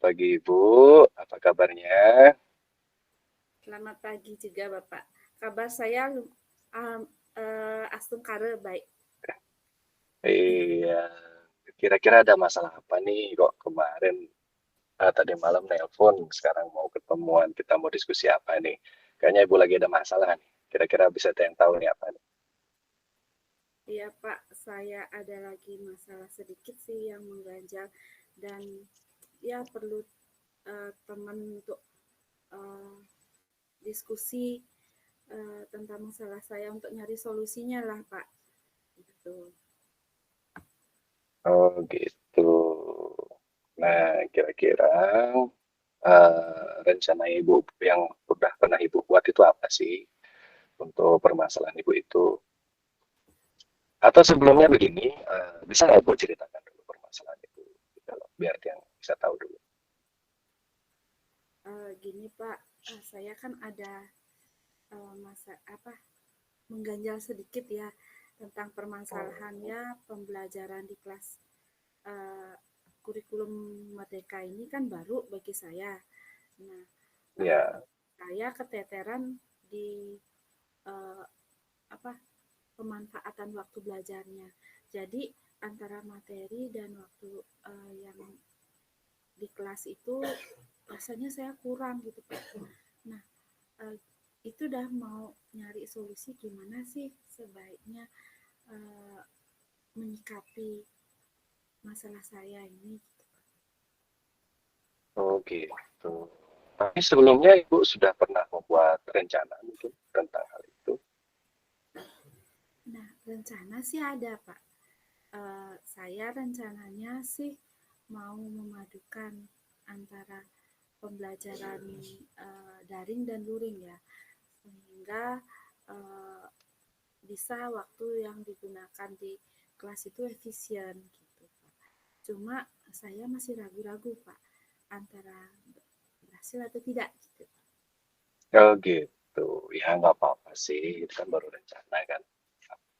pagi Ibu, apa kabarnya? Selamat pagi juga Bapak. Kabar saya astung kare baik. Iya, kira-kira ada masalah apa nih kok kemarin tadi malam nelpon, sekarang mau ketemuan, kita mau diskusi apa nih? Kayaknya Ibu lagi ada masalah nih. Kira-kira bisa ada yang tahu nih apa nih? Iya Pak, saya ada lagi masalah sedikit sih yang mengganjal dan ya perlu teman untuk eh, diskusi tentang masalah saya untuk nyari solusinya lah Pak. Gitu. Oh gitu. Nah, kira-kira rencana Ibu yang udah pernah Ibu buat itu apa sih untuk permasalahan Ibu itu? Atau sebelumnya begini, bisa nggak Ibu ceritakan dulu permasalahan Ibu, gitu loh, biar yang bisa tahu dulu. Gini Pak, saya kan ada masa apa mengganjal sedikit ya tentang permasalahannya pembelajaran di kelas uh, kurikulum Merdeka ini kan baru bagi saya. Nah, uh, Ya, saya keteteran di uh, apa pemanfaatan waktu belajarnya. Jadi antara materi dan waktu yang di kelas itu rasanya saya kurang gitu Pak. Nah, uh, itu udah mau nyari solusi gimana sih sebaiknya uh, menyikapi masalah saya ini. oh gitu. Tapi sebelumnya Ibu sudah pernah membuat rencana mungkin tentang hal itu? Nah, rencana sih ada, Pak. Saya rencananya sih mau memadukan antara pembelajaran daring dan luring ya, sehingga uh, bisa waktu yang digunakan di kelas itu efisien gitu, Pak. Cuma saya masih ragu-ragu, Pak, antara berhasil atau tidak gitu. Oh gitu. Ya nggak apa-apa sih, itu kan baru rencana kan.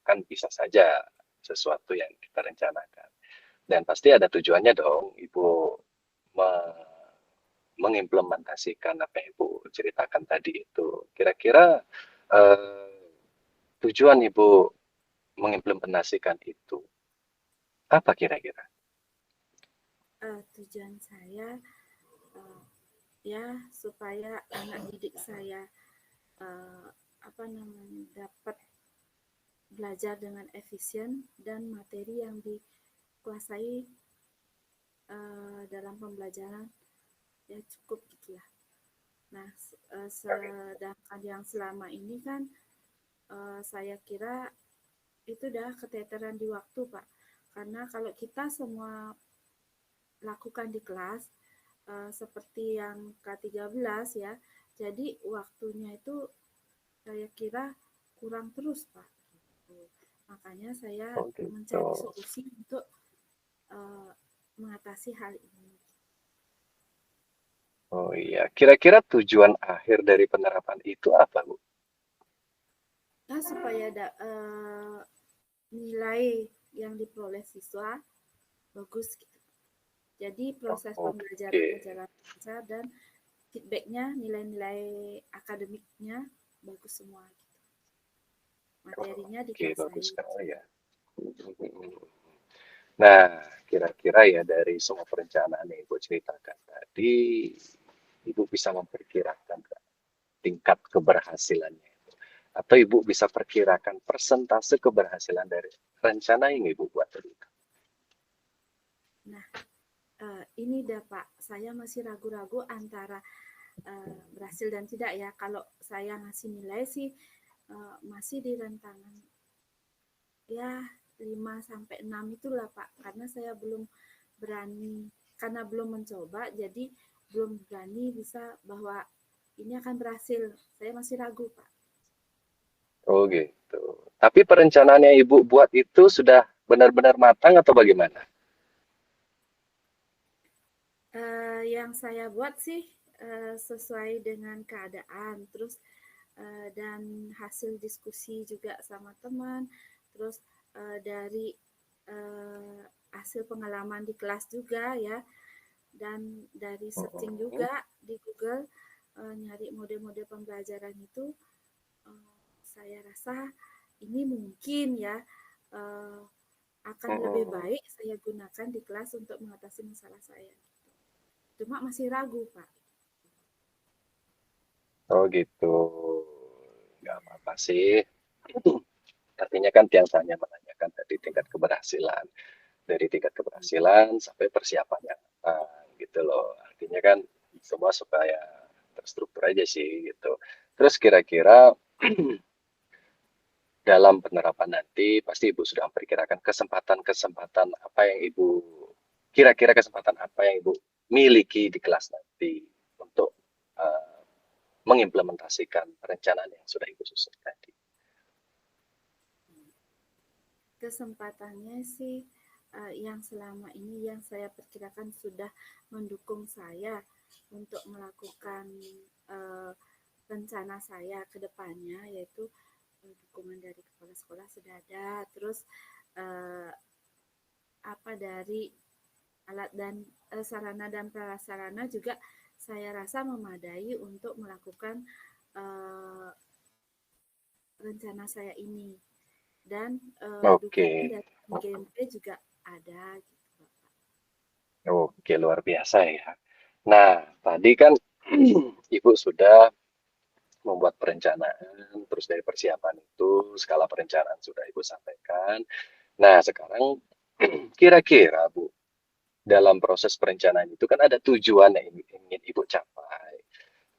Kan bisa saja sesuatu yang kita rencanakan. Dan pasti ada tujuannya dong, Ibu me- mengimplementasikan apa yang Ibu ceritakan tadi itu. Kira-kira eh, tujuan Ibu mengimplementasikan itu apa kira-kira? Tujuan saya uh, ya supaya anak didik saya uh, apa namanya dapat belajar dengan efisien dan materi yang dikuasai dalam pembelajaran ya cukup gitulah. Nah, sedangkan yang selama ini kan saya kira itu udah keteteran di waktu Pak. Karena kalau kita semua lakukan di kelas seperti yang K13 ya, jadi waktunya itu saya kira kurang terus Pak. Gitu. Makanya saya Oh gitu. mencari solusi untuk uh, mengatasi hal ini. Oh iya, kira-kira tujuan akhir dari penerapan itu apa, Bu? Nah, supaya nilai yang diperoleh siswa bagus gitu. Jadi proses Oh, oke. pembelajarannya jalan lancar dan feedbacknya nilai-nilai akademiknya bagus semua gitu. Materinya Oke, bagus dikuasai. sekali ya. Nah, kira-kira ya dari semua perencanaan yang Ibu ceritakan tadi, Ibu bisa memperkirakan nggak tingkat keberhasilannya itu? Atau Ibu bisa perkirakan persentase keberhasilan dari rencana yang Ibu buat tadi itu? Nah, ini dah Pak, saya masih ragu-ragu antara berhasil dan tidak ya. Kalau saya ngasih nilai sih masih di rentangan ya 5 sampai 6 itulah Pak. Karena saya belum berani karena belum mencoba jadi belum berani bisa bahwa ini akan berhasil. Saya masih ragu, Pak. Oh gitu. Tapi perencanaan yang Ibu buat itu sudah benar-benar matang atau bagaimana? Yang saya buat sih sesuai dengan keadaan, terus dan hasil diskusi juga sama teman, terus dari hasil pengalaman di kelas juga ya. dan dari searching Mm-mm. juga di Google, nyari mode-mode pembelajaran itu, saya rasa ini mungkin ya, eee, akan lebih Mm-mm. baik saya gunakan di kelas untuk mengatasi masalah saya, gitu. Cuma masih ragu, Pak. Oh gitu. Nggak Iya. apa-apa sih. Artinya kan Tiang hanya menanyakan tadi tingkat keberhasilan. Dari tingkat keberhasilan sampai persiapan yang matang gitu loh. Artinya kan semua supaya terstruktur aja sih gitu. Terus kira-kira dalam penerapan nanti pasti Ibu sudah memperkirakan kesempatan-kesempatan apa yang Ibu kira-kira kesempatan apa yang Ibu miliki di kelas nanti untuk uh, mengimplementasikan perencanaan yang sudah Ibu susun tadi. Kesempatannya sih, yang selama ini yang saya perkirakan sudah mendukung saya untuk melakukan, eee, rencana saya ke depannya, yaitu, dukungan dari kepala sekolah sudah ada, terus, eee, dari alat dan, sarana dan prasarana juga saya rasa memadai untuk melakukan, eee, rencana saya ini. Dan, Oke, dukungan dari MGMP juga ada gitu, Bapak. oke luar biasa ya. Nah, tadi kan Ibu sudah membuat perencanaan, terus dari persiapan itu skala perencanaan sudah Ibu sampaikan. Nah, sekarang kira-kira Bu, dalam proses perencanaan itu kan ada tujuan yang ingin Ibu capai.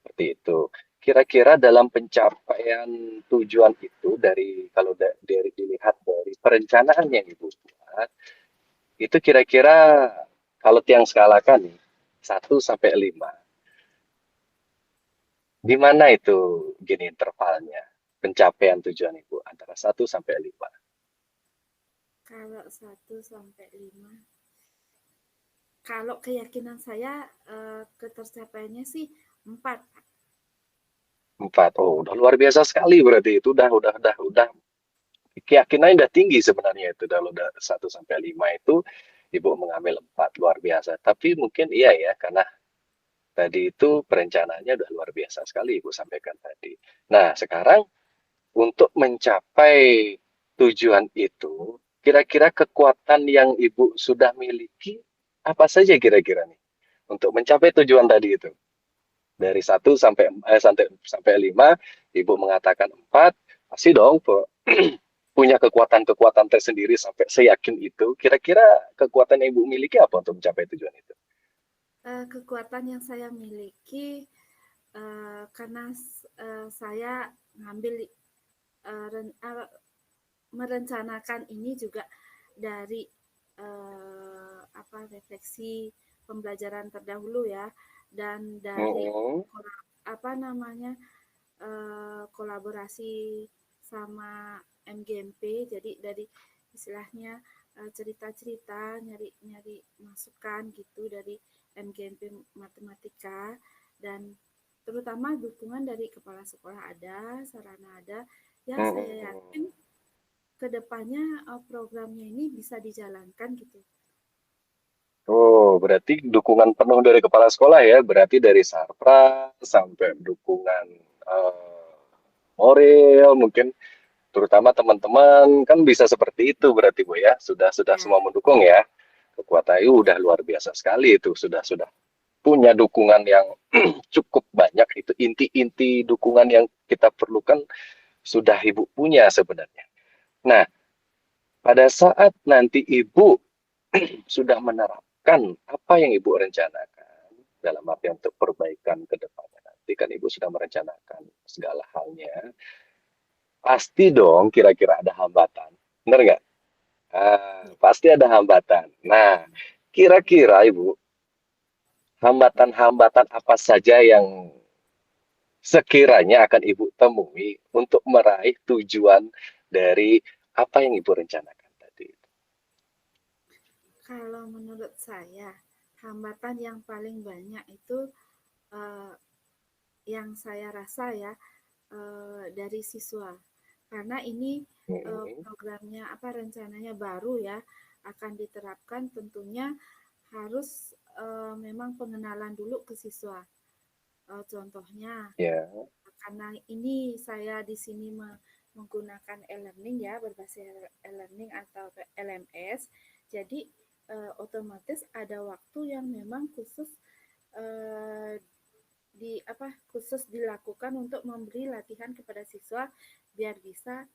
Seperti itu. Kira-kira dalam pencapaian tujuan itu dari kalau dari dilihat dari perencanaan yang Ibu buat, itu kira-kira kalau tiang skalakan nih 1 sampai 5, di mana itu gini intervalnya pencapaian tujuan Ibu antara 1 sampai 5? Kalau 1 sampai 5, kalau keyakinan saya, ketercapaiannya sih 4, Pak. 4. Oh, udah luar biasa sekali berarti itu udah keyakinannya udah tinggi sebenarnya itu kalau udah 1 sampai 5 itu Ibu mengambil 4 luar biasa. Tapi mungkin iya ya karena tadi itu perencanaannya udah luar biasa sekali Ibu sampaikan tadi. Nah, sekarang untuk mencapai tujuan itu, kira-kira kekuatan yang Ibu sudah miliki apa saja kira-kira nih untuk mencapai tujuan tadi itu? Dari 1 sampai 5, Ibu mengatakan 4, pasti dong punya kekuatan-kekuatan tersendiri sampai seyakin itu. Kira-kira kekuatan yang Ibu miliki apa untuk mencapai tujuan itu? Kekuatan yang saya miliki, karena saya ngambil, eee, ren eee, merencanakan ini juga dari, refleksi pembelajaran terdahulu ya, dan dari Mm-mm. apa namanya, kolaborasi sama MGMP. Jadi dari istilahnya, cerita-cerita, nyari-nyari masukan gitu dari MGMP Matematika, dan terutama dukungan dari kepala sekolah ada, sarana ada. Ya saya yakin Mm-mm. kedepannya, programnya ini bisa dijalankan gitu. Oh, berarti dukungan penuh dari kepala sekolah ya. Berarti dari sarpra sampai dukungan eh, moral, mungkin terutama teman-teman kan bisa seperti itu berarti Bu ya. Sudah Ya, semua mendukung ya. Kekuatan itu udah luar biasa sekali itu. Sudah punya dukungan yang cukup banyak itu inti-inti dukungan yang kita perlukan sudah Ibu punya sebenarnya. Nah, pada saat nanti Ibu sudah menerapkan apa yang Ibu rencanakan dalam arti untuk perbaikan ke depannya nanti kan Ibu sudah merencanakan segala halnya, pasti dong kira-kira ada hambatan. Benar nggak? ya, Pasti ada hambatan. Nah, kira-kira Ibu, ya. hambatan-hambatan apa saja yang sekiranya akan Ibu temui untuk meraih tujuan dari apa yang Ibu rencanakan tadi? Kalau menurut saya, hambatan yang paling banyak itu, eh, yang saya rasa ya, dari siswa. Karena ini, Hmm. programnya rencananya baru ya, akan diterapkan tentunya harus, memang pengenalan dulu ke siswa. Contohnya, Ya. karena ini saya di sini menggunakan e-learning ya, berbasis e-learning atau LMS, jadi otomatis ada waktu yang memang khusus eh, khusus dilakukan untuk memberi latihan kepada siswa biar bisa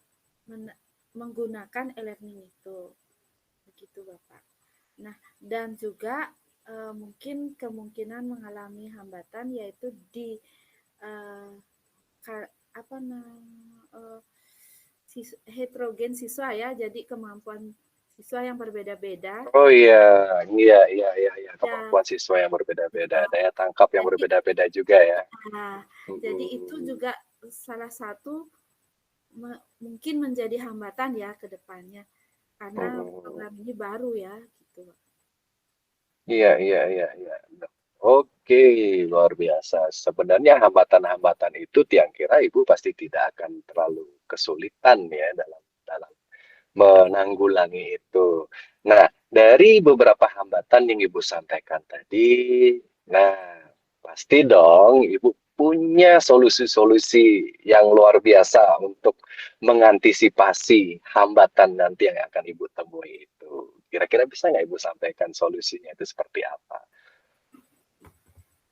menggunakan e-learning itu. Begitu, Bapak. Nah, dan juga mungkin kemungkinan mengalami hambatan yaitu di eh, apa namanya heterogen siswa ya, jadi kemampuan siswa yang berbeda-beda. Oh iya, iya, iya, iya, iya. Ya, Kemampuan siswa yang berbeda-beda, betul. daya tangkap yang Jadi, berbeda-beda juga ya. nah, jadi itu Mm-mm. juga salah satu mungkin menjadi hambatan ya ke depannya karena Mm-mm. program ini baru ya gitu. Iya, iya, iya, iya. Oke, luar biasa. Sebenarnya hambatan-hambatan itu tiang kira Ibu pasti tidak akan terlalu kesulitan ya dalam dalam menanggulangi itu. Nah, dari beberapa hambatan yang Ibu sampaikan tadi, nah, pasti dong Ibu punya solusi-solusi yang luar biasa untuk mengantisipasi hambatan nanti yang akan Ibu temui itu. Kira-kira bisa nggak Ibu sampaikan solusinya itu seperti apa?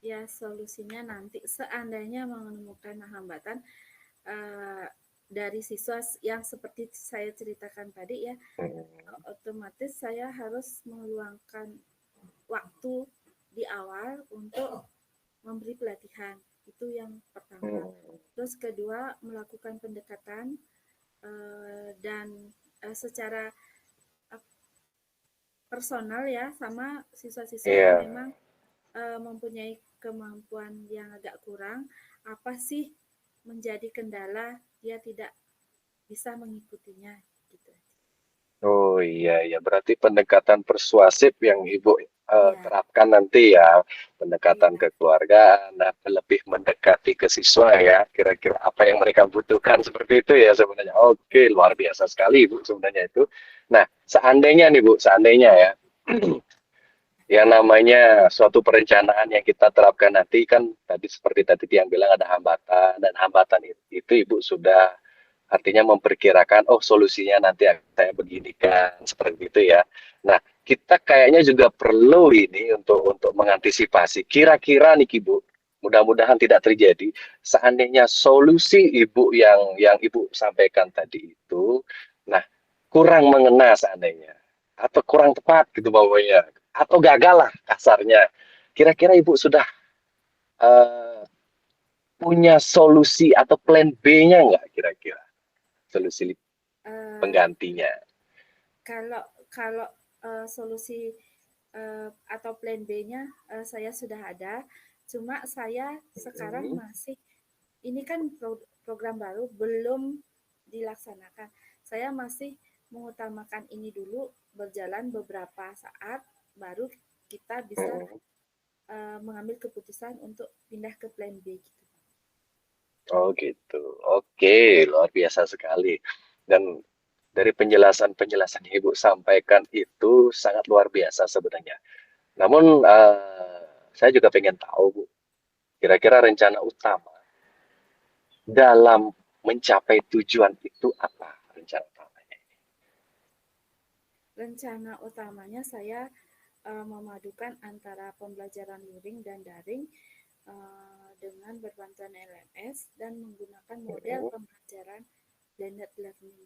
Ya, solusinya nanti seandainya menemukan hambatan eh, dari siswa yang seperti saya ceritakan tadi ya, Hmm. otomatis saya harus meluangkan waktu di awal untuk memberi pelatihan. Itu yang pertama. Hmm. Terus kedua, melakukan pendekatan dan secara personal ya sama siswa-siswa yang Iya. memang mempunyai kemampuan yang agak kurang, apa sih menjadi kendala dia tidak bisa mengikutinya gitu. Oh iya, iya. Berarti pendekatan persuasif yang Ibu Iya, terapkan nanti ya, pendekatan iya, ke keluarga, nah, lebih mendekati ke siswa ya, kira-kira apa yang mereka butuhkan seperti itu ya sebenarnya. Oke, luar biasa sekali Ibu sebenarnya itu. Nah, seandainya nih Bu, seandainya ya, yang namanya suatu perencanaan yang kita terapkan nanti kan tadi seperti tadi yang bilang ada hambatan dan hambatan itu Ibu sudah artinya memperkirakan oh solusinya nanti saya begini kan seperti itu ya. Nah, kita kayaknya juga perlu ini untuk mengantisipasi kira-kira nih Ibu, mudah-mudahan tidak terjadi seandainya solusi Ibu yang Ibu sampaikan tadi itu nah kurang mengena seandainya atau kurang tepat gitu bawahnya atau gagal lah kasarnya. Kira-kira Ibu sudah eh, punya solusi atau plan B-nya nggak kira-kira? Solusi Eh, penggantinya. kalau kalau solusi atau plan B-nya saya sudah ada, cuma saya sekarang Hmm. masih ini kan program baru belum dilaksanakan. Saya masih mengutamakan ini dulu berjalan beberapa saat baru kita bisa Hmm. mengambil keputusan untuk pindah ke plan B gitu. Oh gitu. Oke, luar biasa sekali. Dan dari penjelasan-penjelasan yang Ibu sampaikan itu sangat luar biasa sebenarnya. Namun saya juga pengen tahu Bu, kira-kira rencana utama dalam mencapai tujuan itu apa rencana utamanya? Rencana utamanya saya memadukan antara pembelajaran luring dan daring dengan berbantuan LMS dan menggunakan model Hmm. pembelajaran blended learning.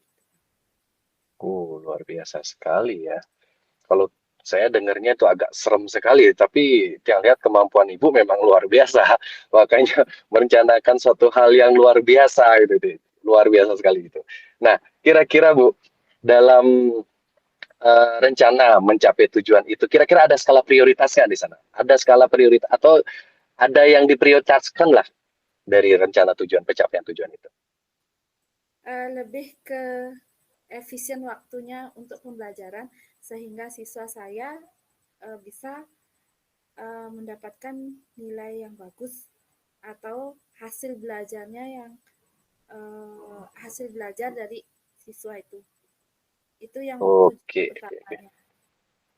Luar biasa sekali ya. Kalau saya dengarnya itu agak serem sekali, tapi yang lihat kemampuan Ibu memang luar biasa. Makanya merencanakan suatu hal yang luar biasa gitu deh. Luar biasa sekali gitu. Nah, kira-kira Bu, dalam rencana mencapai tujuan itu, kira-kira ada skala prioritasnya di sana? Ada skala prioritas atau ada yang diprioritaskan lah dari rencana tujuan pencapaian tujuan itu? Lebih ke efisien waktunya untuk pembelajaran sehingga siswa saya bisa mendapatkan nilai yang bagus atau hasil belajarnya yang hasil belajar dari siswa itu yang tujuan Oke, oke, oke. utamanya.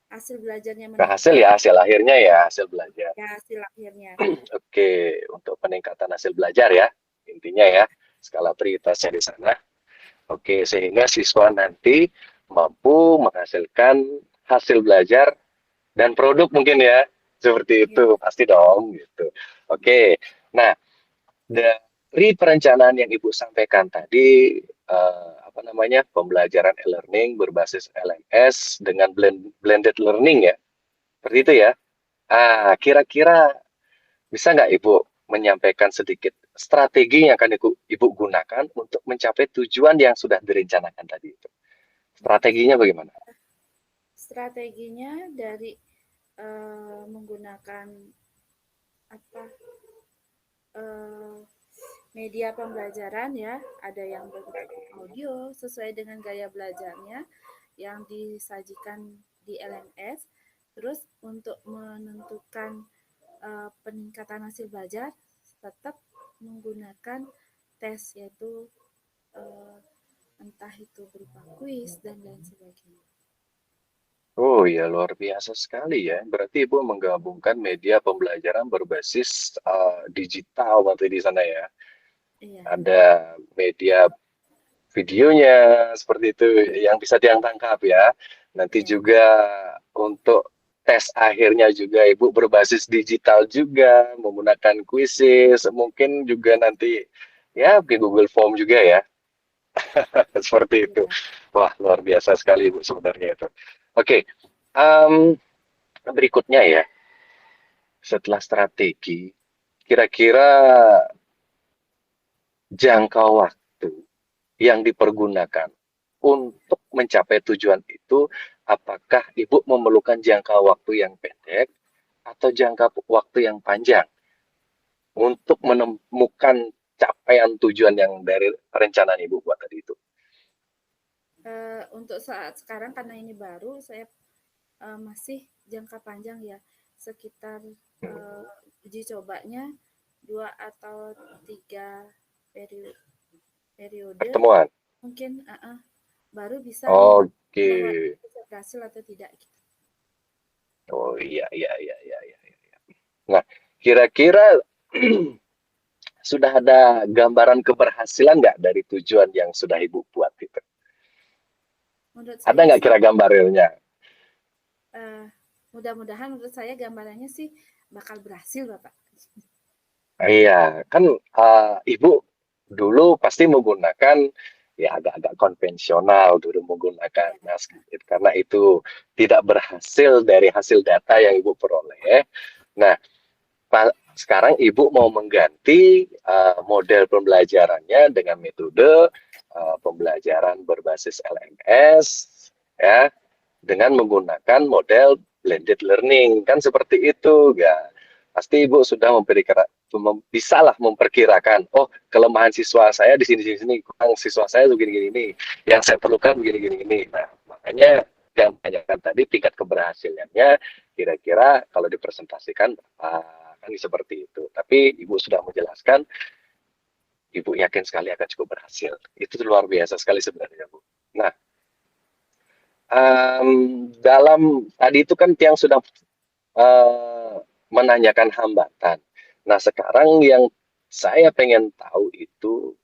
hasil belajarnya Ke hasil ya, meningkat, hasil akhirnya ya, hasil belajar. ya hasil akhirnya. Oke, untuk peningkatan hasil belajar ya, intinya ya, Ya, skala prioritasnya di sana. Oke, sehingga siswa nanti mampu menghasilkan hasil belajar dan produk mungkin ya, seperti ya, itu, pasti dong gitu. Oke, nah dari perencanaan yang Ibu sampaikan tadi, apa namanya, pembelajaran e-learning berbasis LMS dengan blended learning ya, seperti ya. itu ya. Kira-kira bisa nggak Ibu menyampaikan sedikit strategi yang akan Ibu gunakan untuk mencapai tujuan yang sudah direncanakan tadi itu? Strateginya bagaimana? Strateginya dari menggunakan apa eh, media pembelajaran ya, ada yang berbentuk audio sesuai dengan gaya belajarnya yang disajikan di LMS. Terus untuk menentukan peningkatan hasil belajar tetap menggunakan tes, yaitu uh, entah itu berupa kuis dan lain sebagainya. Oh ya, luar biasa sekali ya. Berarti Ibu menggabungkan media pembelajaran berbasis digital nanti di sana ya. Iya, Ada media videonya seperti itu yang bisa diangkat ya. Nanti iya, juga untuk tes akhirnya juga Ibu berbasis digital juga menggunakan quizzes, mungkin juga nanti ya di Google Form juga ya. Seperti itu. iya. Wah, luar biasa sekali Ibu sebenarnya itu. Oke, em, berikutnya ya, setelah strategi, kira-kira jangka waktu yang dipergunakan untuk mencapai tujuan itu, apakah Ibu memerlukan jangka waktu yang pendek atau jangka waktu yang panjang untuk menemukan capaian tujuan yang dari perencanaan Ibu buat tadi itu? Untuk saat sekarang karena ini baru, saya masih jangka panjang ya, sekitar uji cobanya 2 atau 3 periode Pertemuan. mungkin baru bisa menentukan Oke. bahwa bisa berhasil atau tidak gitu. Oh iya, iya, iya, iya, iya. Iya. Nah, kira-kira sudah ada gambaran keberhasilan nggak dari tujuan yang sudah Ibu buat itu? Menurut Ada saya nggak sih kira gambarnya? eh, mudah-mudahan menurut saya gambarannya sih bakal berhasil Bapak. Iya, kan Ibu dulu pasti menggunakan ya agak-agak konvensional dulu menggunakan Iya, Nasdaq karena itu tidak berhasil dari hasil data yang Ibu peroleh. Nah, sekarang Ibu mau mengganti model pembelajarannya dengan metode pembelajaran berbasis LMS ya dengan menggunakan model blended learning kan seperti itu ya. Pasti Ibu sudah bisalah memperkirakan, oh kelemahan siswa saya di sini sini, kurang siswa saya begini gini, yang saya perlukan begini gini ini. Nah, makanya yang tanyakan tadi tingkat keberhasilannya kira-kira kalau dipresentasikan kan seperti itu. Tapi Ibu sudah menjelaskan, Ibu yakin sekali akan cukup berhasil. Itu luar biasa sekali sebenarnya, Bu. Nah, dalam tadi itu kan Tiang sudah eh, menanyakan hambatan. Nah, sekarang yang saya pengen tahu itu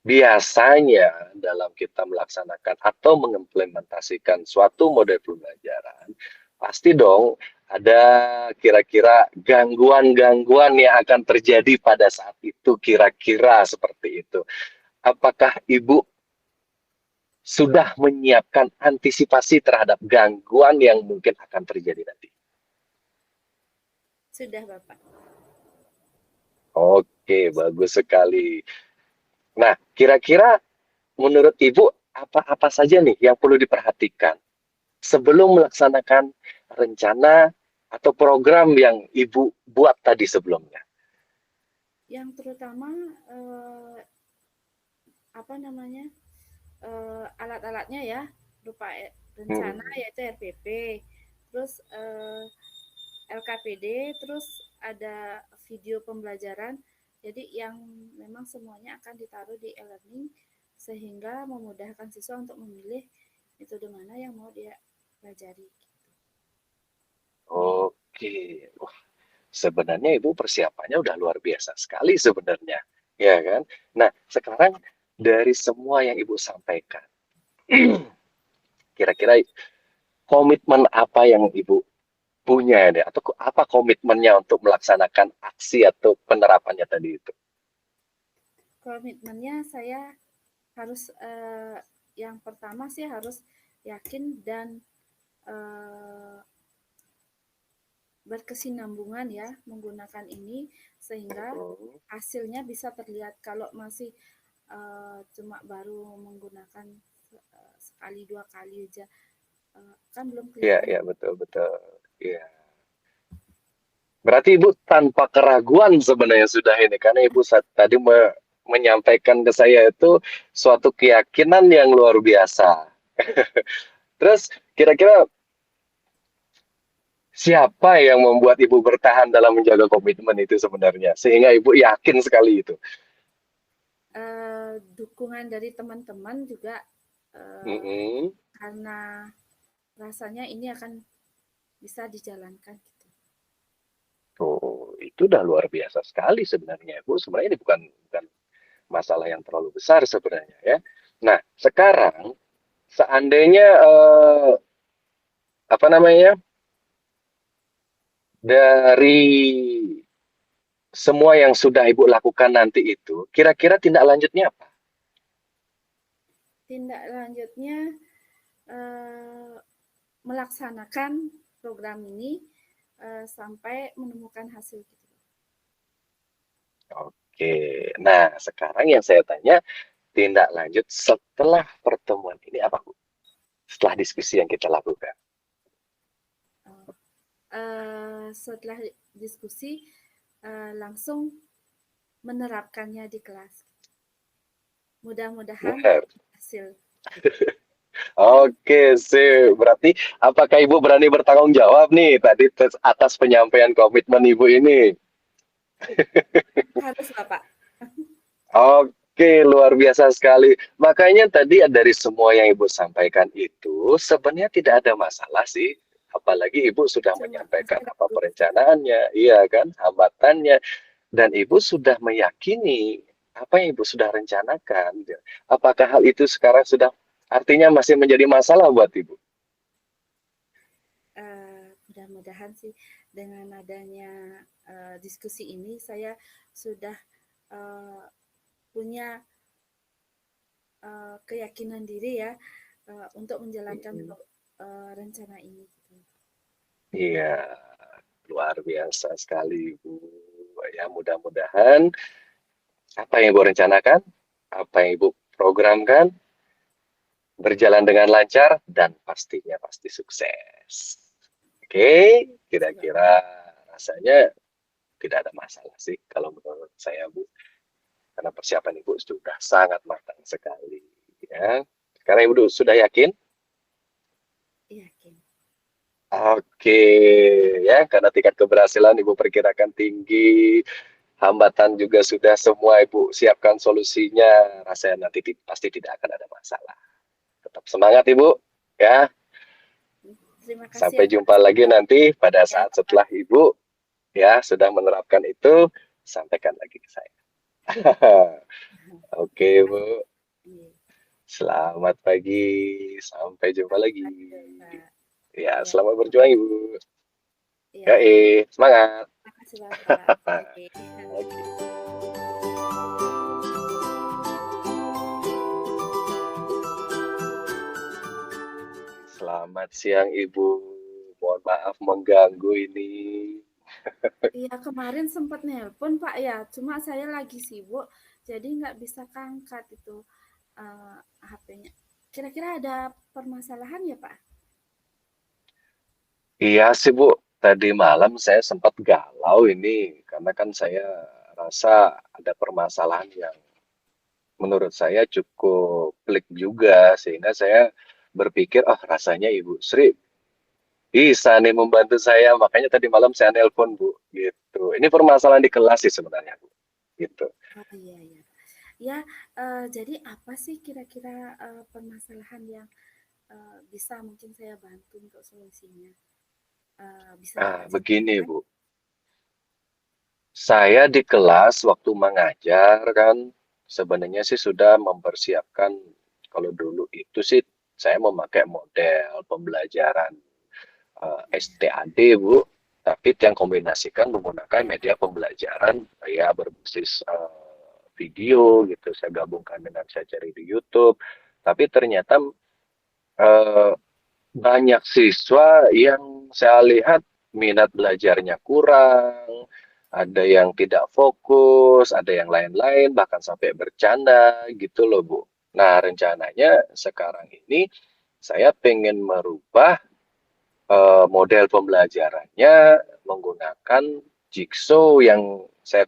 biasanya dalam kita melaksanakan atau mengimplementasikan suatu model pembelajaran, pasti dong ada kira-kira gangguan-gangguan yang akan terjadi pada saat itu, kira-kira seperti itu. Apakah Ibu sudah menyiapkan antisipasi terhadap gangguan yang mungkin akan terjadi nanti? sudah Bapak. Oke, bagus sekali. Nah, kira-kira menurut Ibu apa-apa saja nih yang perlu diperhatikan sebelum melaksanakan rencana atau program yang Ibu buat tadi sebelumnya? Yang terutama apa namanya alat-alatnya ya, berupa rencana Hmm. yaitu RPP, terus LKPD, terus ada video pembelajaran. Jadi yang memang semuanya akan ditaruh di e-learning sehingga memudahkan siswa untuk memilih metode mana yang mau dia pelajari. Oke. Wah, sebenarnya Ibu persiapannya udah luar biasa sekali sebenarnya, ya kan? Nah, sekarang dari semua yang Ibu sampaikan, kira-kira komitmen apa yang Ibu punya deh, atau apa komitmennya untuk melaksanakan aksi atau penerapannya tadi itu? Komitmennya saya harus yang pertama sih harus yakin dan eh, berkesinambungan ya menggunakan ini sehingga Mhm. hasilnya bisa terlihat. Kalau masih cuma baru menggunakan sekali dua kali aja kan belum Iya, kelihatan. iya, betul, betul. Iya. Berarti Ibu tanpa keraguan sebenarnya sudah ini, karena Ibu tadi menyampaikan ke saya itu suatu keyakinan yang luar biasa. Terus kira-kira siapa yang membuat Ibu bertahan dalam menjaga komitmen itu sebenarnya, sehingga Ibu yakin sekali itu? Dukungan dari teman-teman juga eh, Mm-mm. karena rasanya ini akan bisa dijalankan gitu. Oh, itu udah luar biasa sekali sebenarnya, Bu. Sebenarnya ini bukan masalah yang terlalu besar sebenarnya ya. Nah, sekarang seandainya apa namanya, dari semua yang sudah Ibu lakukan nanti itu, kira-kira tindak lanjutnya apa? Tindak lanjutnya eh, melaksanakan program ini sampai menemukan hasil gitu. Oke, nah sekarang yang saya tanya, tindak lanjut setelah pertemuan ini apa, Bu? Setelah diskusi yang kita lakukan. Setelah diskusi langsung menerapkannya di kelas. Mudah-mudahan Benar. hasil. Oke, sih. Berarti apakah Ibu berani bertanggung jawab nih tadi atas penyampaian komitmen Ibu ini? Harus Bapak. Oke, luar biasa sekali. Makanya tadi dari semua yang Ibu sampaikan itu sebenarnya tidak ada masalah sih. Apalagi Ibu sudah Cuma menyampaikan masih apa ragu. perencanaannya, iya kan, hambatannya, dan Ibu sudah meyakini apa yang Ibu sudah rencanakan. Apakah hal itu sekarang sudah artinya masih menjadi masalah buat Ibu? Mudah-mudahan sih dengan adanya diskusi ini saya sudah uh, punya keyakinan diri ya untuk menjalankan Mhm. rencana ini. Gitu. Iya, luar biasa sekali Ibu. Ya, mudah-mudahan apa yang Ibu rencanakan, apa yang Ibu programkan, berjalan dengan lancar dan pastinya pasti sukses. Oke, Semoga kira-kira rasanya tidak ada masalah sih kalau menurut saya Bu, karena persiapan Ibu sudah sangat matang sekali. Ya, sekarang Ibu sudah yakin? yakin. Oke, ya karena tingkat keberhasilan Ibu perkirakan tinggi, hambatan juga sudah semua Ibu siapkan solusinya, rasanya nanti pasti tidak akan ada masalah. Tetap semangat Ibu, ya. Terima kasih Sampai ya Pak. jumpa lagi nanti pada Ya saat Bapak. setelah Ibu ya sudah menerapkan itu, sampaikan lagi ke saya. Oke, Terima Bu. kasih. Iya. Selamat pagi. Sampai jumpa Selamat lagi. pagi Pak. Ya, Iya. selamat berjuang, Ibu. Ya, Iya. semangat. Terima kasih Bapak. Oke. Oke. Selamat siang, Ibu. Mohon maaf mengganggu ini. Iya kemarin sempat nelpon Pak ya, cuma saya lagi sibuk, jadi nggak bisa angkat itu HP-nya. Kira-kira ada permasalahan ya Pak? Iya sih, Bu. Tadi malam saya sempat galau ini karena kan saya rasa ada permasalahan yang menurut saya cukup pelik juga sehingga saya berpikir oh rasanya Ibu Sri bisa nih membantu saya makanya tadi malam saya nelpon Bu gitu. Ini permasalahan di kelas sih sebenarnya Bu gitu. Oh iya iya. Ya, jadi apa sih kira-kira permasalahan yang bisa mungkin saya bantu untuk solusinya? Bisa Bapak Begini ceritakan? Bu, saya di kelas waktu mengajar kan sebenarnya sih sudah mempersiapkan, kalau dulu itu sih saya memakai model pembelajaran STAD Bu, tapi yang kombinasikan menggunakan Ya, media pembelajaran ya berbasis video gitu. Saya gabungkan dengan saya cari di YouTube. Tapi ternyata eh, banyak siswa yang saya lihat minat belajarnya kurang, ada yang tidak fokus, ada yang lain-lain, bahkan sampai bercanda gitu loh Bu. Nah rencananya sekarang ini saya pengen merubah model pembelajarannya menggunakan jigsaw yang saya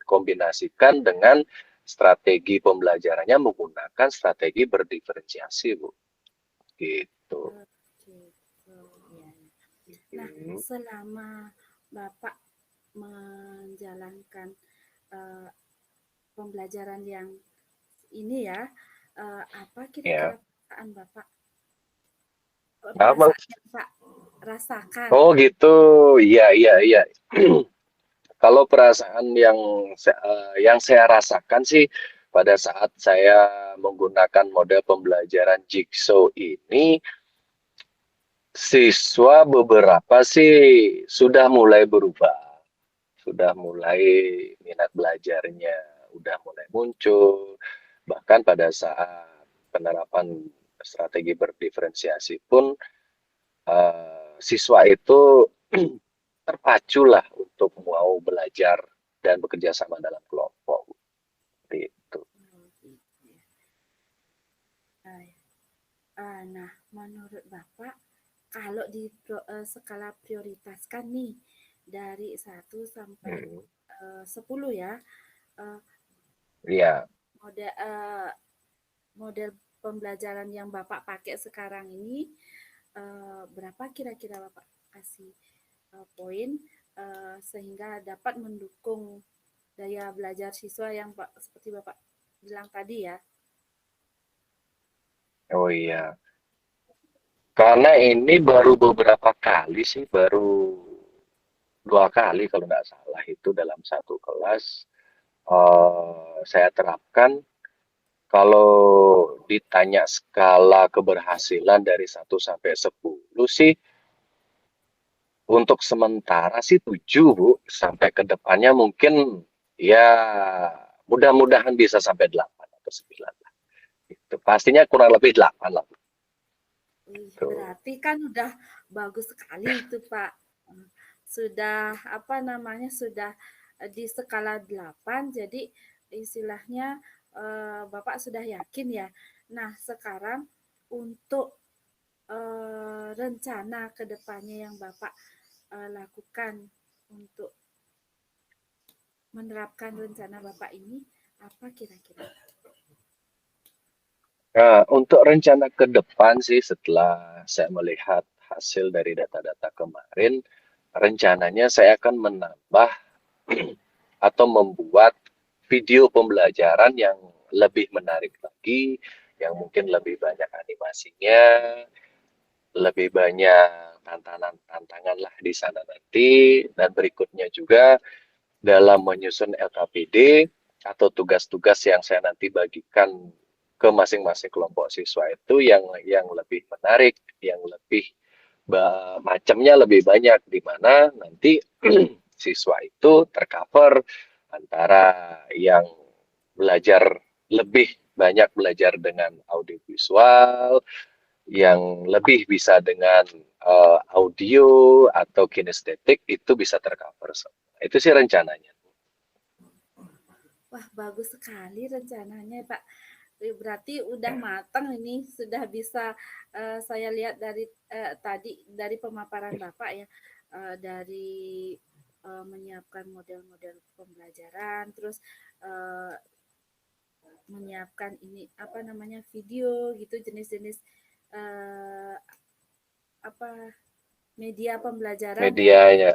kombinasikan dengan strategi pembelajarannya menggunakan strategi berdiferensiasi, Bu. Gitu. gitu. Ya, ya. Nah, Hmm, selama Bapak menjalankan eh, pembelajaran yang ini ya, apa kira-kira ya. perasaan Bapak, Apa? perasaan yang Pak rasakan? Oh gitu. Iya, iya, iya. Kalau perasaan yang saya rasakan sih pada saat saya menggunakan model pembelajaran jigsaw ini, siswa beberapa sih sudah mulai berubah, sudah mulai minat belajarnya, udah mulai muncul. Bahkan pada saat penerapan strategi berdiferensiasi pun siswa itu terpacu lah untuk mau belajar dan bekerja sama dalam kelompok. Gitu. Oh, gitu ya. Ah, nah, menurut Bapak, kalau di skala prioritaskan nih dari 1 sampai Hmm. 10 ya, eh, Iya. model model pembelajaran yang Bapak pakai sekarang ini, berapa kira-kira Bapak kasih poin sehingga dapat mendukung daya belajar siswa yang seperti Bapak bilang tadi ya? Oh iya. Karena ini baru beberapa kali sih, baru 2 kali kalau nggak salah itu dalam satu kelas saya terapkan. Kalau ditanya skala keberhasilan dari 1 sampai 10 sih, untuk sementara sih 7 Bu. Sampai ke depannya mungkin ya mudah-mudahan bisa sampai 8 atau 9 lah. Itu pastinya kurang lebih 8 lah. Wih, Tuh. berarti kan udah bagus sekali itu Pak. Sudah apa namanya sudah di skala 8, jadi istilahnya Bapak sudah yakin ya. Nah, sekarang untuk rencana ke depannya yang Bapak lakukan untuk menerapkan rencana Bapak ini apa kira-kira? Nah, untuk rencana ke depan sih setelah saya melihat hasil dari data-data kemarin, rencananya saya akan menambah atau membuat video pembelajaran yang lebih menarik lagi, yang mungkin lebih banyak animasinya, lebih banyak tantangan-tantangan lah di sana nanti, dan berikutnya juga dalam menyusun LKPD atau tugas-tugas yang saya nanti bagikan ke masing-masing kelompok siswa itu yang lebih menarik, yang lebih macamnya lebih banyak, di mana nanti siswa itu tercover antara yang belajar lebih banyak belajar dengan audiovisual, yang lebih bisa dengan audio atau kinestetik itu bisa tercover semua. Itu sih rencananya. Wah, bagus sekali rencananya Pak. Berarti udah Ya. matang ini, sudah bisa saya lihat dari tadi dari pemaparan Bapak ya, dari menyiapkan model-model pembelajaran, terus eh, menyiapkan ini apa namanya video gitu jenis-jenis eh, apa media pembelajaran ya Medianya,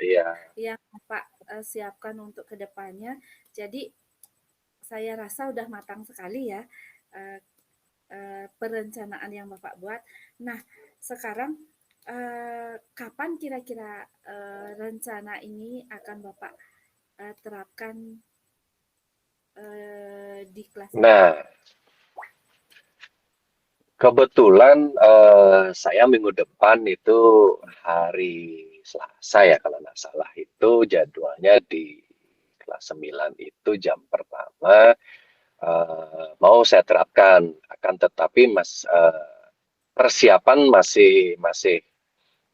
iya. yang Bapak siapkan untuk kedepannya. Jadi saya rasa udah matang sekali ya eh, perencanaan yang Bapak buat. Nah, sekarang Kapan kira-kira rencana ini akan Bapak terapkan di kelas Bapak? Nah, kebetulan saya minggu depan itu hari Selasa ya kalau nggak salah itu jadwalnya di kelas 9 itu jam pertama mau saya terapkan akan tetapi persiapan masih masih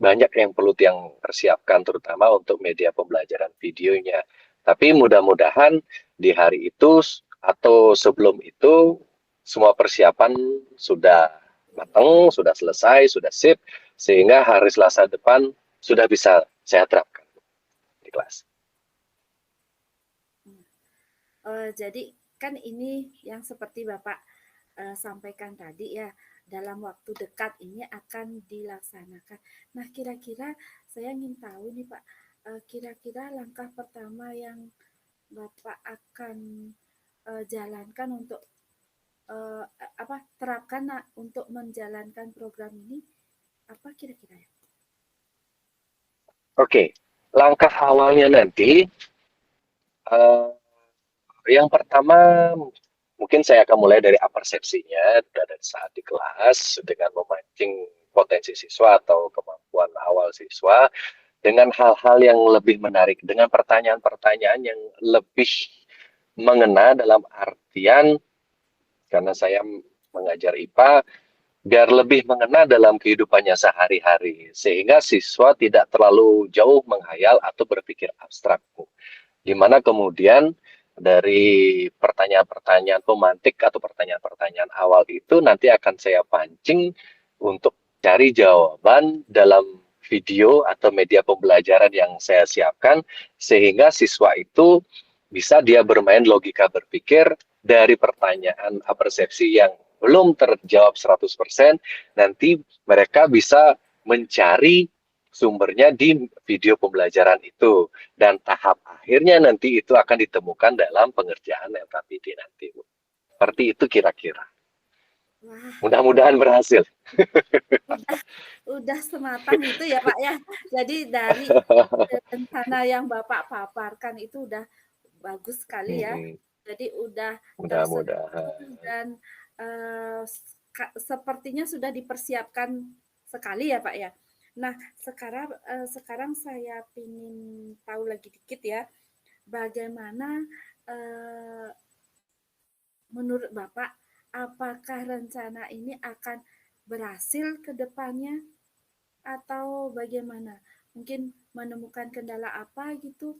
banyak yang perlu yang persiapkan terutama untuk media pembelajaran videonya. Tapi mudah-mudahan di hari itu atau sebelum itu semua persiapan sudah matang, sudah selesai, sudah sip sehingga hari Selasa depan sudah bisa saya terapkan di kelas. Jadi kan ini yang seperti Bapak sampaikan tadi ya, dalam waktu dekat ini akan dilaksanakan. Nah, kira-kira saya ingin tahu nih Pak, kira-kira langkah pertama yang Bapak akan jalankan untuk terapkan untuk menjalankan program ini apa kira-kira ya? Oke, langkah awalnya nanti eh, yang pertama mungkin saya akan mulai dari apersepsinya dari saat di kelas dengan memancing potensi siswa atau kemampuan awal siswa dengan hal-hal yang lebih menarik, dengan pertanyaan-pertanyaan yang lebih mengena dalam artian karena saya mengajar IPA biar lebih mengena dalam kehidupannya sehari-hari sehingga siswa tidak terlalu jauh menghayal atau berpikir abstrak. Di mana kemudian dari pertanyaan-pertanyaan pemantik atau pertanyaan-pertanyaan awal itu nanti akan saya pancing untuk cari jawaban dalam video atau media pembelajaran yang saya siapkan sehingga siswa itu bisa dia bermain logika berpikir dari pertanyaan persepsi yang belum terjawab 100%, nanti mereka bisa mencari sumbernya di video pembelajaran itu dan tahap akhirnya nanti itu akan ditemukan dalam pengerjaan LKPD nanti. Seperti itu kira-kira. Wah, Mudah-mudahan berhasil. udah udah sematang itu ya Pak ya. Jadi dari rencana yang Bapak paparkan itu udah bagus sekali ya. Jadi udah Mudah-mudahan. terstruktur dan eh, sepertinya sudah dipersiapkan sekali ya Pak ya. Nah, sekarang saya ingin tahu lagi dikit ya, bagaimana eh, menurut Bapak, apakah rencana ini akan berhasil ke depannya atau bagaimana? Mungkin menemukan kendala apa gitu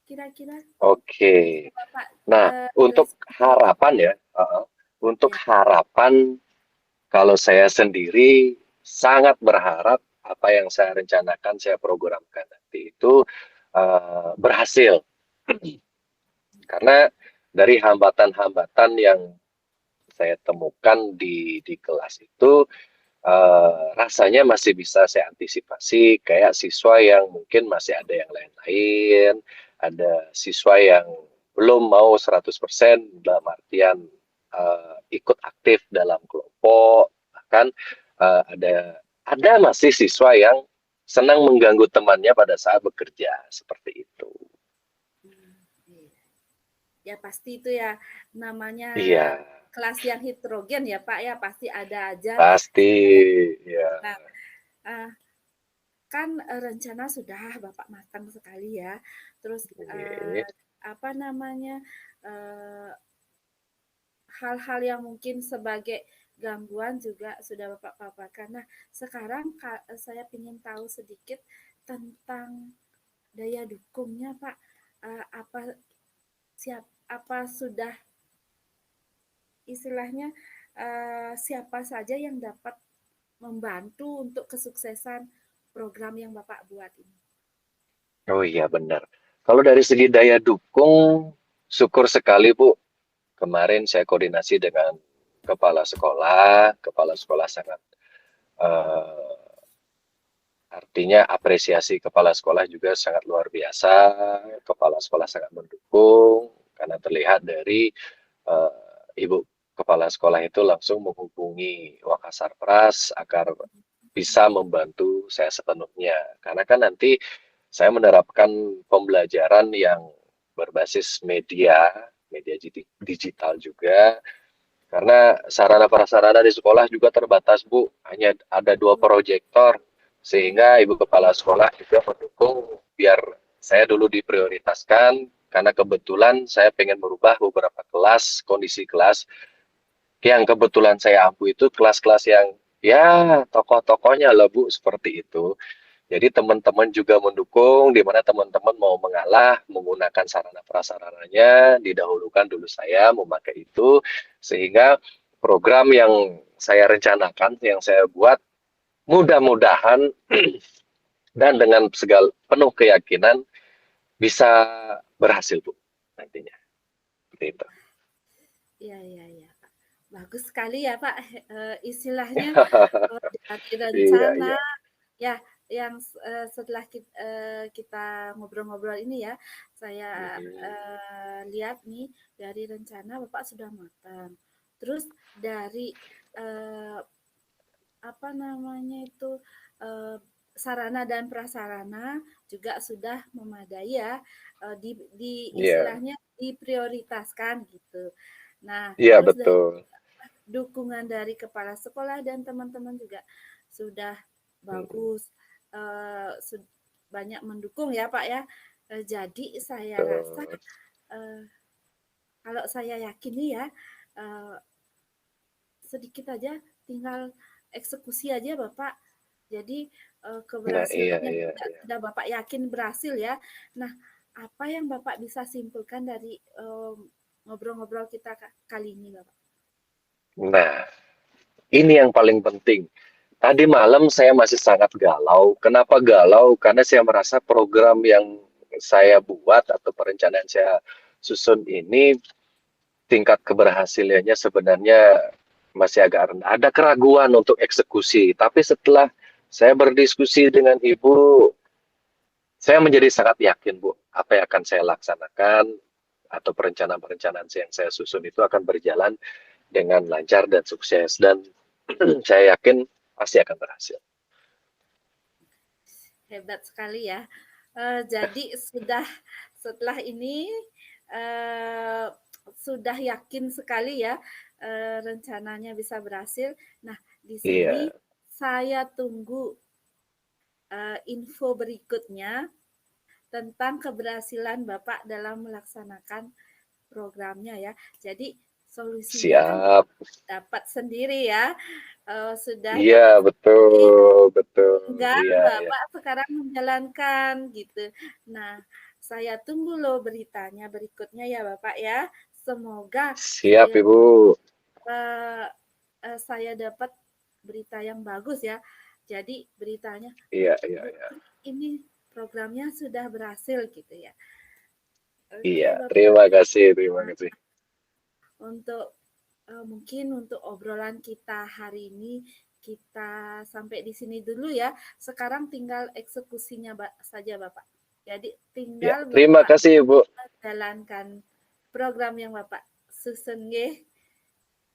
kira-kira Oke. bisa Bapak Nah, untuk jelaskan lagi? harapan ya, untuk Ya. harapan kalau saya sendiri sangat berharap apa yang saya rencanakan, saya programkan nanti itu berhasil. Karena dari hambatan-hambatan yang saya temukan di kelas itu rasanya masih bisa saya antisipasi kayak siswa yang mungkin masih ada yang lain-lain, ada siswa yang belum mau 100% dalam artian ikut aktif dalam kelompok, bahkan ada masih siswa yang senang mengganggu temannya pada saat bekerja seperti itu. Hmm, iya. Ya pasti itu ya namanya Iya, kelas yang heterogen ya Pak ya pasti ada aja. pasti ya. Nah, eh, kan rencana sudah Bapak matang sekali ya. Terus Oke. apa namanya eh, hal-hal yang mungkin sebagai gangguan juga sudah Bapak paparkan. Nah, sekarang saya ingin tahu sedikit tentang daya dukungnya Pak. Apa apa sudah istilahnya siapa saja yang dapat membantu untuk kesuksesan program yang Bapak buat ini? Oh iya benar. Kalau dari segi daya dukung, syukur sekali Bu. Kemarin saya koordinasi dengan kepala sekolah sangat eh, artinya apresiasi kepala sekolah juga sangat luar biasa. Kepala sekolah sangat mendukung karena terlihat dari eh, Ibu kepala sekolah itu langsung menghubungi Wakasarpras agar bisa membantu saya sepenuhnya. Karena kan nanti saya menerapkan pembelajaran yang berbasis media, media digital juga. Karena sarana prasarana di sekolah juga terbatas, Bu. Hanya ada 2 proyektor, sehingga Ibu Kepala Sekolah juga mendukung biar saya dulu diprioritaskan, karena kebetulan saya pengen merubah beberapa kelas, kondisi kelas yang kebetulan saya ampu itu kelas-kelas yang ya tokoh-tokohnya lah Bu, seperti itu. Jadi teman-teman juga mendukung, di mana teman-teman mau mengalah menggunakan sarana prasarananya, didahulukan dulu saya memakai itu, sehingga program yang saya rencanakan, yang saya buat, mudah-mudahan dan dengan segala penuh keyakinan bisa berhasil, Bu, nantinya. Seperti itu. Iya, iya, iya, Pak. Bagus sekali ya, Pak. Istilahnya dari Iya, rencana iya. ya yang setelah kita ngobrol-ngobrol ini ya, saya Mhm. lihat nih dari rencana Bapak sudah matang. Terus dari eh, apa namanya itu eh, sarana dan prasarana juga sudah memadai ya, di Iya, istilahnya diprioritaskan gitu. Nah, iya terus dari betul. dukungan dari kepala sekolah dan teman-teman juga sudah Mhm. bagus, banyak mendukung ya Pak ya. Jadi saya rasa Betul. eh, kalau saya yakin nih ya, eh, sedikit aja tinggal eksekusi aja Bapak. Jadi Nah, iya, keberhasilannya iya, juga iya. sudah Bapak yakin berhasil ya. Nah, apa yang Bapak bisa simpulkan dari ngobrol-ngobrol kita kali ini Bapak? Nah, ini yang paling penting. Tadi malam saya masih sangat galau. Kenapa galau? Karena saya merasa program yang saya buat atau perencanaan saya susun ini tingkat keberhasilannya sebenarnya masih agak rendah. Ada keraguan untuk eksekusi. Tapi setelah saya berdiskusi dengan Ibu, saya menjadi sangat yakin, Bu, apa yang akan saya laksanakan atau perencanaan-perencanaan yang saya susun itu akan berjalan dengan lancar dan sukses. Dan saya yakin pasti akan berhasil. Hebat sekali ya. Jadi sudah setelah ini eh, sudah yakin sekali ya rencananya bisa berhasil. Nah, di sini Iya, saya tunggu info berikutnya tentang keberhasilan Bapak dalam melaksanakan programnya ya. Jadi solusinya kan siap. dapat sendiri ya. Sudah Iya, dapat sendiri, betul, betul. tinggal Iya, iya. Bapak sekarang menjalankan gitu. Nah, saya tunggu loh beritanya berikutnya ya Bapak ya. Semoga Siap, saya Ibu. eh, saya dapat berita yang bagus ya. Jadi beritanya, Iya, iya, Bu, iya. ini programnya sudah berhasil gitu ya. Iya, Oke Bapak. terima kasih, terima Nah, kasih. untuk mungkin untuk obrolan kita hari ini kita sampai di sini dulu ya. Sekarang tinggal eksekusinya saja Bapak. Jadi Ya, tinggal terima Bapak kasih, Ibu. menjalankan program yang Bapak susun nggih.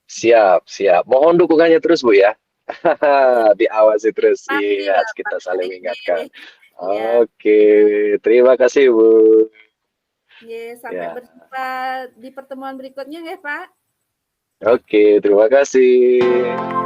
Siap, siap. Mohon dukungannya terus, Bu ya. Iya, Diawasi terus. pasti Iya, Bapak. kita saling mengingatkan. Nggih. Ya, Oke, terima kasih, Bu. nggih, sampai Ya, berjumpa di pertemuan berikutnya ya, Pak. oke, terima kasih.